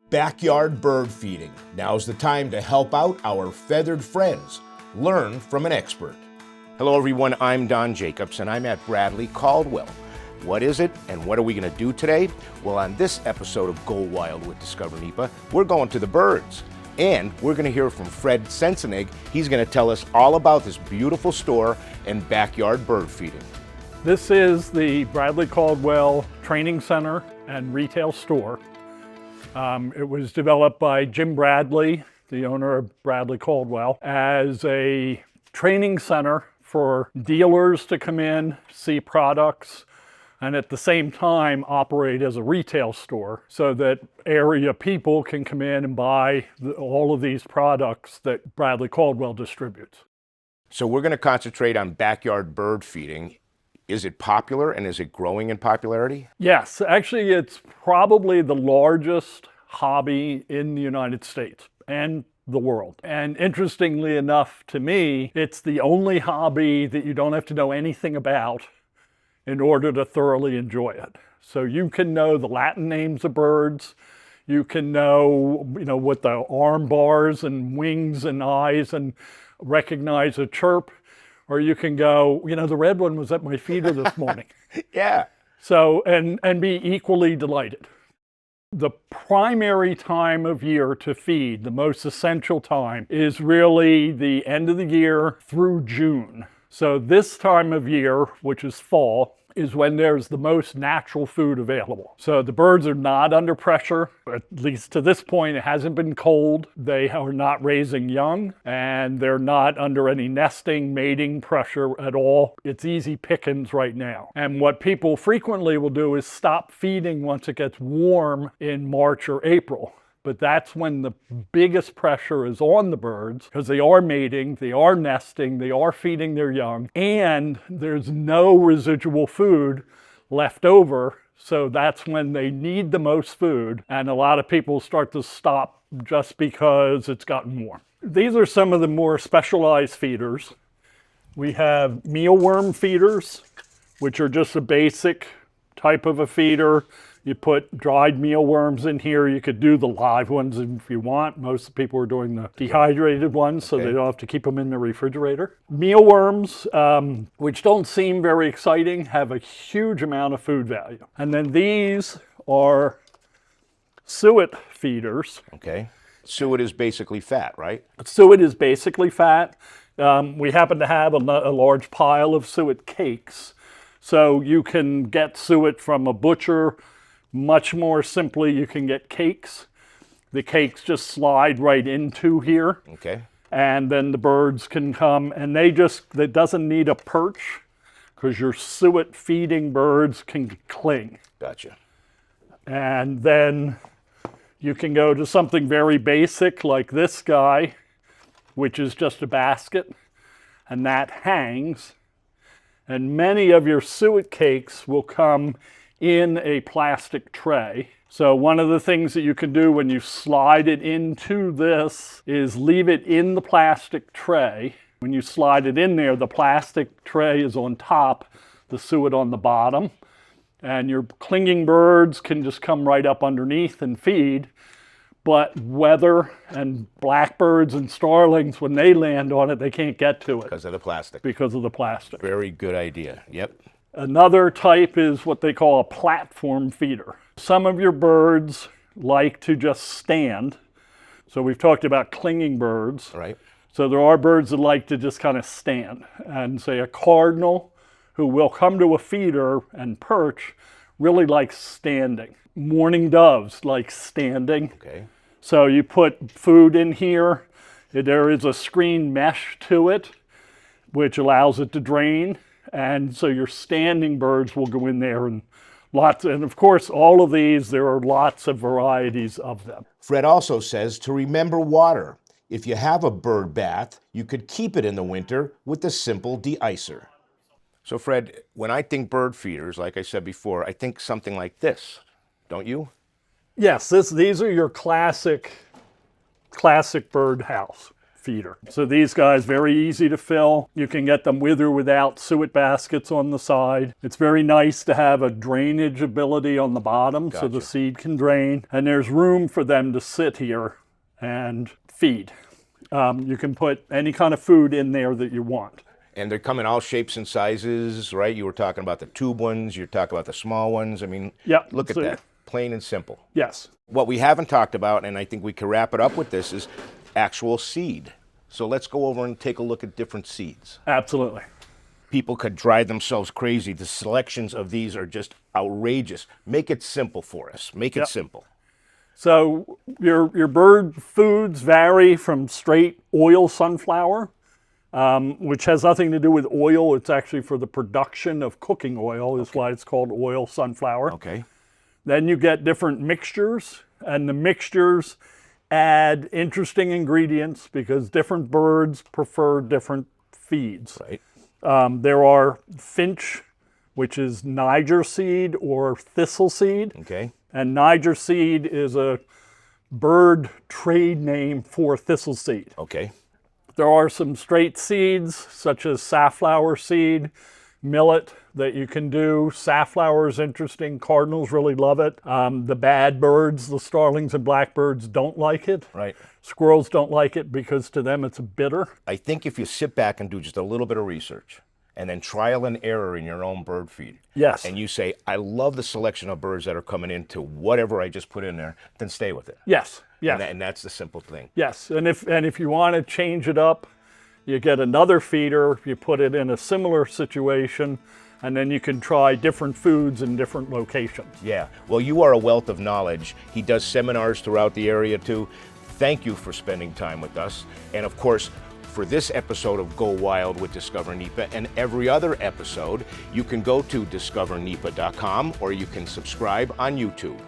Backyard bird feeding. Now's the time to help out our feathered friends. Learn from an expert. Hello everyone, I'm Don Jacobs and I'm at Bradley Caldwell. What is it and what are we going to do today? Well, on this episode of Go Wild with Discover NEPA, we're going to the birds. And we're going to hear from Fred Sensenig. He's going to tell us all about this beautiful store and backyard bird feeding. This is the Bradley Caldwell Training Center and Retail Store. It was developed by Jim Bradley, the owner of Bradley Caldwell, as a training center for dealers to come in, see products, and at the same time operate as a retail store so that area people can come in and buy all of these products that Bradley Caldwell distributes. So we're going to concentrate on backyard bird feeding. Is it popular and is it growing in popularity? Yes, actually it's probably the largest hobby in the United States and the world. And interestingly enough to me, it's the only hobby that you don't have to know anything about in order to thoroughly enjoy it. So you can know the Latin names of birds, you can know, what the arm bars and wings and eyes and recognize a chirp, or you can go, the red one was at my feeder this morning. Yeah. So, and be equally delighted. The primary time of year to feed, the most essential time, is really the end of the year through June. So this time of year, which is fall, is when there's the most natural food available. So the birds are not under pressure, at least to this point. It hasn't been cold. They are not raising young, and they're not under any nesting, mating pressure at all. It's easy pickings right now. And what people frequently will do is stop feeding once it gets warm in March or April. But that's when the biggest pressure is on the birds because they are mating, they are nesting, they are feeding their young, and there's no residual food left over. So that's when they need the most food. And a lot of people start to stop just because it's gotten warm. These are some of the more specialized feeders. We have mealworm feeders, which are just a basic type of a feeder. You put dried mealworms in here. You could do the live ones if you want. Most people are doing the dehydrated ones, so they don't have to keep them in the refrigerator. Mealworms, which don't seem very exciting, have a huge amount of food value. And then these are suet feeders. Okay. Suet is basically fat, right? Suet is basically fat. We happen to have a large pile of suet cakes. So you can get suet from a butcher. Much more simply, you can get cakes. The cakes just slide right into here. Okay. And then the birds can come, and it doesn't need a perch because your suet feeding birds can cling. Gotcha. And then you can go to something very basic like this guy, which is just a basket, and that hangs. And many of your suet cakes will come in a plastic tray. So one of the things that you can do when you slide it into this is leave it in the plastic tray. When you slide it in there, the plastic tray is on top, the suet on the bottom, and your clinging birds can just come right up underneath and feed. But weather and blackbirds and starlings, when they land on it, they can't get to it. Because of the plastic. Because of the plastic. Very good idea. Yep. Another type is what they call a platform feeder. Some of your birds like to just stand. So we've talked about clinging birds. Right. So there are birds that like to just kind of stand. And say a cardinal who will come to a feeder and perch really likes standing. Mourning doves like standing. Okay. So you put food in here. There is a screen mesh to it, which allows it to drain. And so your standing birds will go in there and of course, all of these, there are lots of varieties of them. Fred also says to remember water. If you have a bird bath, you could keep it in the winter with a simple de-icer. So Fred, when I think bird feeders, like I said before, I think something like this, don't you? Yes, these are your classic bird house feeder. So these guys, very easy to fill. You can get them with or without suet baskets on the side. It's very nice to have a drainage ability on the bottom so the seed can drain. And there's room for them to sit here and feed. You can put any kind of food in there that you want. And they come in all shapes and sizes, right? You were talking about the tube ones, you're talking about the small ones. I mean, look at that, plain and simple. Yes. What we haven't talked about, and I think we can wrap it up with this, is actual seed. So let's go over and take a look at different seeds. Absolutely. People could drive themselves crazy. The selections of these are just outrageous. Make it simple for us. Make it simple. So your bird foods vary from straight oil sunflower, which has nothing to do with oil. It's actually for the production of cooking oil, is why it's called oil sunflower. Okay. Then you get different mixtures, and the mixtures add interesting ingredients because different birds prefer different feeds. Right. There are finch, which is Niger seed or thistle seed. Okay. And Niger seed is a bird trade name for thistle seed. Okay. There are some straight seeds, such as safflower seed, millet, that you can do. Safflower is interesting. Cardinals really love it. The bad birds, the starlings and blackbirds, don't like it. Right. Squirrels don't like it because to them it's bitter. I think if you sit back and do just a little bit of research, and then trial and error in your own bird feed. Yes. And you say, I love the selection of birds that are coming into whatever I just put in there, then stay with it. Yes. Yes. And that's the simple thing. Yes. And if you want to change it up, you get another feeder, you put it in a similar situation, and then you can try different foods in different locations. Yeah. Well, you are a wealth of knowledge. He does seminars throughout the area too. Thank you for spending time with us. And of course, for this episode of Go Wild with Discover NEPA and every other episode, you can go to discovernepa.com or you can subscribe on YouTube.